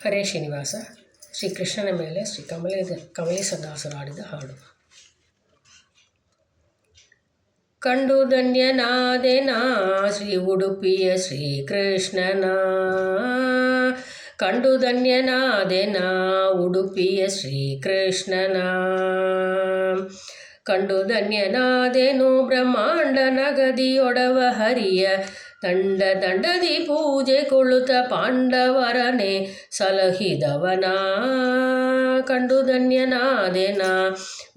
ಹರೇ ಶ್ರೀನಿವಾಸ. ಶ್ರೀಕೃಷ್ಣನ ಮೇಲೆ ಶ್ರೀ ಕಮಲೇಶದಾಸರು ಹಾಡಿದ ಹಾಡು. ಕಂಡು ಧನ್ಯನಾದೆನ ಶ್ರೀ ಉಡುಪಿಯ ಶ್ರೀಕೃಷ್ಣನ, ಕಂಡು ಧನ್ಯನಾದೆನ ಉಡುಪಿಯ ಶ್ರೀಕೃಷ್ಣನ, ಕಂಡು ಧನ್ಯನಾದೆನು ಬ್ರಹ್ಮಾಂಡ ನಗದಿಯೊಡವ ಹರಿಯ ದಂಡ ದಂಡದಿ ಪೂಜೆ ಕೊಳ್ಳುತ್ತ ಪಾಂಡವರನೆ ಸಲಹಿದವನ, ಕಂಡು ಧನ್ಯನಾದೆನ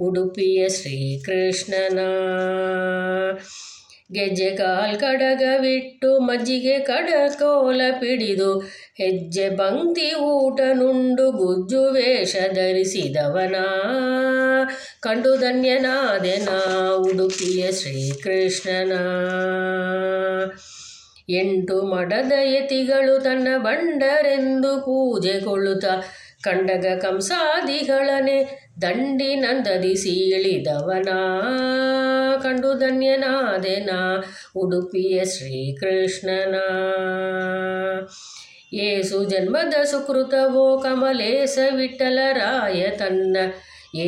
ಉಡುಪಿಯ ಶ್ರೀಕೃಷ್ಣನ. ಗೆಜ್ಜೆ ಕಾಲ್ ಕಡಗವಿಟ್ಟು ಮಜ್ಜಿಗೆ ಕಡಕೋಲ ಪಿಡಿದು ಹೆಜ್ಜೆ ಬಂಕ್ತಿ ಊಟ ನುಂಡು ಗುಜ್ಜು ವೇಷ ಧರಿಸಿದವನ, ಕಂಡು ಧನ್ಯನಾದೆನ ಉಡುಪಿಯ ಶ್ರೀಕೃಷ್ಣನ. 8 ಮಡದ ಯತಿಗಳು ತನ್ನ ಬಂಡರೆಂದು ಪೂಜೆ ಕೊಳ್ಳುತ್ತ ಕಂಡಗ ಕಂಸಾದಿಗಳನೆ ದಂಡಿನಂದದಿ ಸೀಳಿದವನ, ಕಂಡು ಧನ್ಯನಾದೆನ ಉಡುಪಿಯ ಶ್ರೀಕೃಷ್ಣನ. ಏಸು ಜನ್ಮದ ಸುಕೃತವೋ ಕಮಲೇಶ ವಿಠಲರಾಯ ತನ್ನ,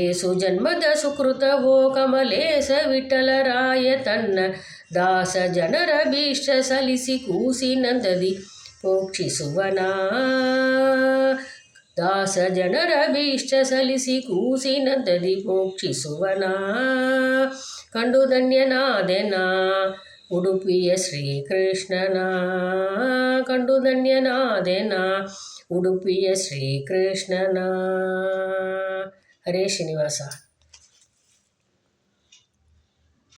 ಏಸು ಜನ್ಮದ ಸುಕೃತವೋ ಕಮಲೇಶ ವಿಠಲರಾಯ ತನ್ನ, ದಾಸ ಜನರ ಭೀಷ್ಟ ಸಲಿಸಿ ಕೂಸಿನಂದದಿ ಪೋಕ್ಷಿಸುವನ, ದಾಸ ಜನರ ಭೀಷ್ಟ ಸಲಿಸಿ ಕೂಸಿನಂದದಿ ಪೋಕ್ಷಿಸುವನ, ಕಂಡು ಧನ್ಯನಾದೆನ ಉಡುಪಿಯ ಶ್ರೀಕೃಷ್ಣನ, ಕಂಡು ಧನ್ಯನಾದೆನ ಉಡುಪಿಯ ಶ್ರೀಕೃಷ್ಣನ. ಹರೇ ಶ್ರೀನಿವಾಸ.